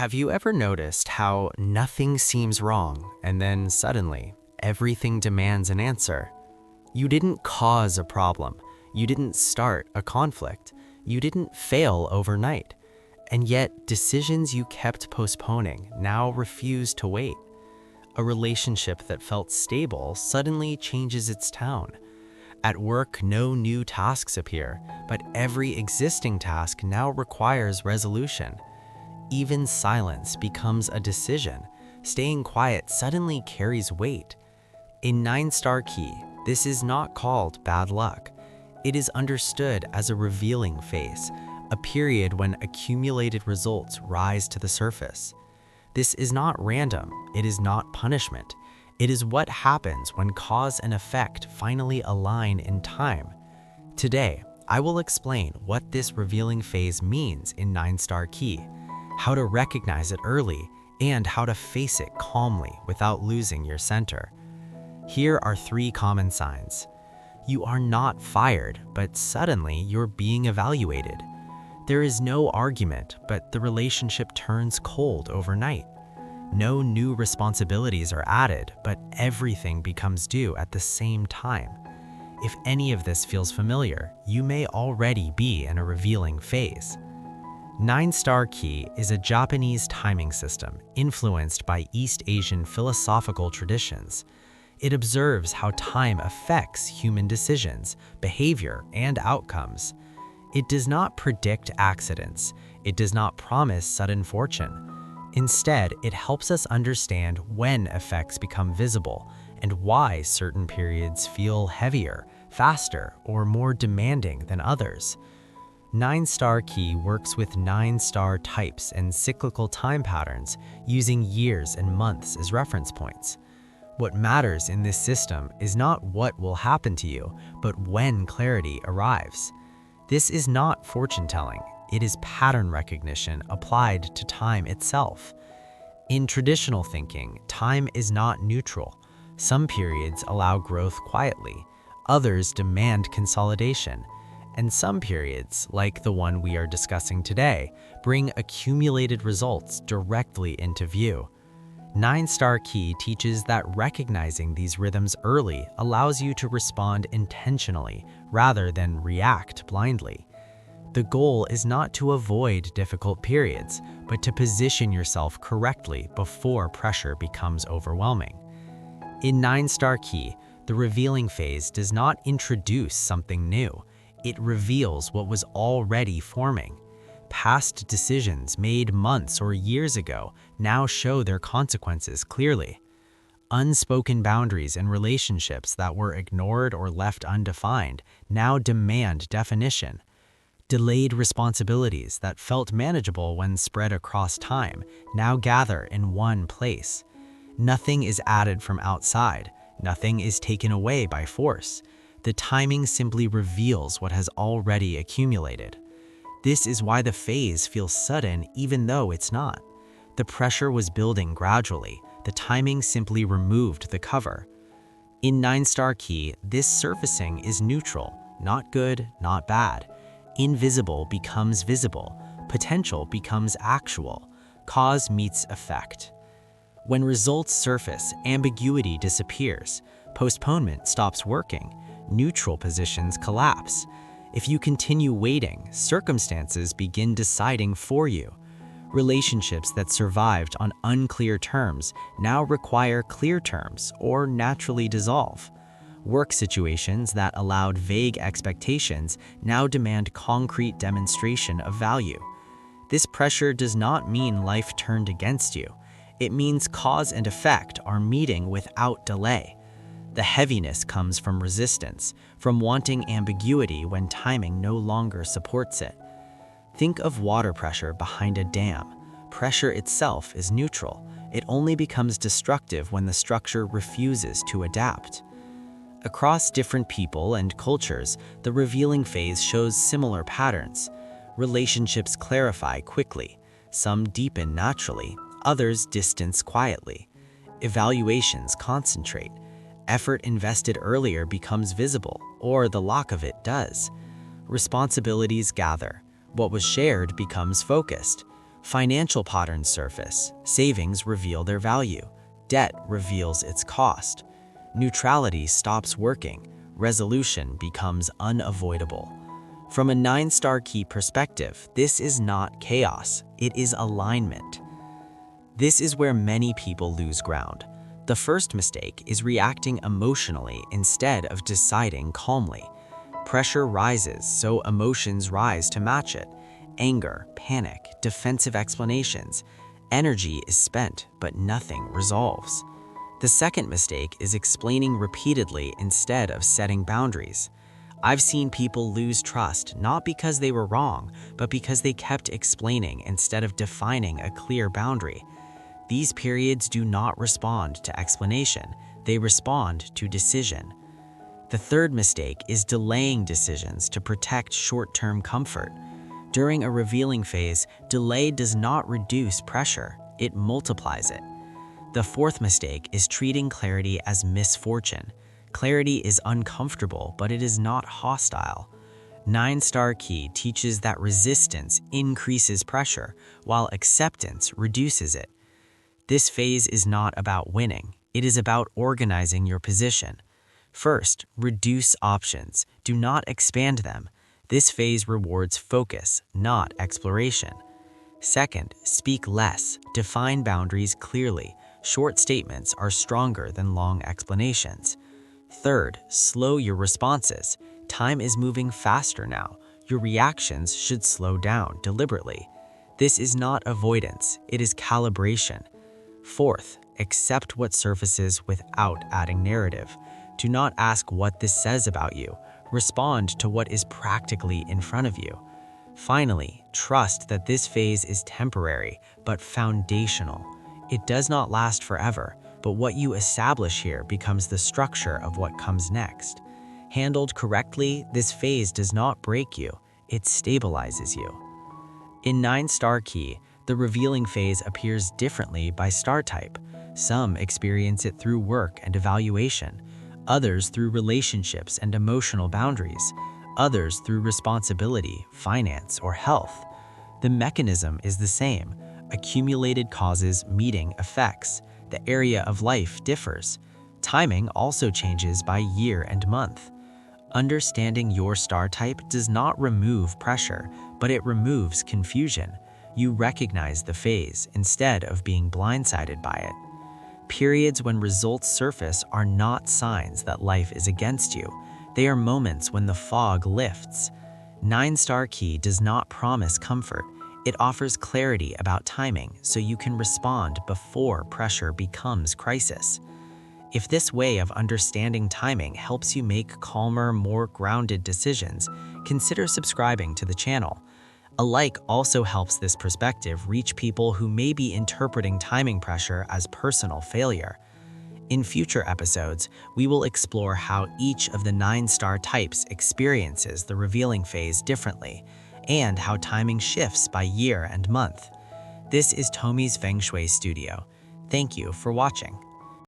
Have you ever noticed how nothing seems wrong and then suddenly everything demands an answer? You didn't cause a problem, you didn't start a conflict, you didn't fail overnight, and yet decisions you kept postponing now refuse to wait. A relationship that felt stable suddenly changes its tone. At work, no new tasks appear, but every existing task now requires resolution. Even silence becomes a decision. Staying quiet suddenly carries weight. In 9-star key, this is not called bad luck. It is understood as a revealing phase, a period when accumulated results rise to the surface. This is not random, it is not punishment. It is what happens when cause and effect finally align in time. Today, I will explain what this revealing phase means in 9-star key, how to recognize it early, and how to face it calmly without losing your center. Here are 3 common signs. You are not fired, but suddenly you're being evaluated. There is no argument, but the relationship turns cold overnight. No new responsibilities are added, but everything becomes due at the same time. If any of this feels familiar, you may already be in a revealing phase. 9-star key is a Japanese timing system influenced by East Asian philosophical traditions. It observes how time affects human decisions, behavior, and outcomes. It does not predict accidents. It does not promise sudden fortune. Instead, it helps us understand when effects become visible and why certain periods feel heavier, faster, or more demanding than others. 9-star key works with 9-star types and cyclical time patterns using years and months as reference points. What matters in this system is not what will happen to you, but when clarity arrives. This is not fortune telling, it is pattern recognition applied to time itself. In traditional thinking, time is not neutral. Some periods allow growth quietly, others demand consolidation, and some periods, like the one we are discussing today, bring accumulated results directly into view. 9-star key teaches that recognizing these rhythms early allows you to respond intentionally rather than react blindly. The goal is not to avoid difficult periods, but to position yourself correctly before pressure becomes overwhelming. In 9-star key, the revealing phase does not introduce something new. It reveals what was already forming. Past decisions made months or years ago now show their consequences clearly. Unspoken boundaries in relationships that were ignored or left undefined now demand definition. Delayed responsibilities that felt manageable when spread across time now gather in one place. Nothing is added from outside. Nothing is taken away by force. The timing simply reveals what has already accumulated. This is why the phase feels sudden even though it's not. The pressure was building gradually. The timing simply removed the cover. In 9-star key, this surfacing is neutral, not good, not bad. Invisible becomes visible. Potential becomes actual. Cause meets effect. When results surface, ambiguity disappears. Postponement stops working. Neutral positions collapse. If you continue waiting, circumstances begin deciding for you. Relationships that survived on unclear terms now require clear terms or naturally dissolve. Work situations that allowed vague expectations now demand concrete demonstration of value. This pressure does not mean life turned against you. It means cause and effect are meeting without delay. The heaviness comes from resistance, from wanting ambiguity when timing no longer supports it. Think of water pressure behind a dam. Pressure itself is neutral. It only becomes destructive when the structure refuses to adapt. Across different people and cultures, the revealing phase shows similar patterns. Relationships clarify quickly. Some deepen naturally, others distance quietly. Evaluations concentrate. Effort invested earlier becomes visible, or the lack of it does. Responsibilities gather. What was shared becomes focused. Financial patterns surface. Savings reveal their value. Debt reveals its cost. Neutrality stops working. Resolution becomes unavoidable. From a 9-star key perspective, this is not chaos, it is alignment. This is where many people lose ground. The first mistake is reacting emotionally instead of deciding calmly. Pressure rises, so emotions rise to match it. Anger, panic, defensive explanations. Energy is spent, but nothing resolves. The second mistake is explaining repeatedly instead of setting boundaries. I've seen people lose trust not because they were wrong, but because they kept explaining instead of defining a clear boundary. These periods do not respond to explanation, they respond to decision. The third mistake is delaying decisions to protect short-term comfort. During a revealing phase, delay does not reduce pressure, it multiplies it. The fourth mistake is treating clarity as misfortune. Clarity is uncomfortable, but it is not hostile. 9-star key teaches that resistance increases pressure, while acceptance reduces it. This phase is not about winning, it is about organizing your position. First, reduce options, do not expand them. This phase rewards focus, not exploration. Second, speak less, define boundaries clearly. Short statements are stronger than long explanations. Third, slow your responses. Time is moving faster now. Your reactions should slow down deliberately. This is not avoidance, it is calibration. Fourth, accept what surfaces without adding narrative. Do not ask what this says about you. Respond to what is practically in front of you. Finally, trust that this phase is temporary but foundational. It does not last forever, but what you establish here becomes the structure of what comes next. Handled correctly, this phase does not break you, it stabilizes you. In 9-star key, the revealing phase appears differently by star type. Some experience it through work and evaluation, others through relationships and emotional boundaries, others through responsibility, finance, or health. The mechanism is the same: accumulated causes meeting effects. The area of life differs. Timing also changes by year and month. Understanding your star type does not remove pressure, but it removes confusion. You recognize the phase instead of being blindsided by it. Periods when results surface are not signs that life is against you. They are moments when the fog lifts. 9-star key does not promise comfort. It offers clarity about timing so you can respond before pressure becomes crisis. If this way of understanding timing helps you make calmer, more grounded decisions, consider subscribing to the channel. A like also helps this perspective reach people who may be interpreting timing pressure as personal failure. In future episodes, we will explore how each of the 9-star types experiences the revealing phase differently, and how timing shifts by year and month. This is Tommy's Feng Shui Studio. Thank you for watching.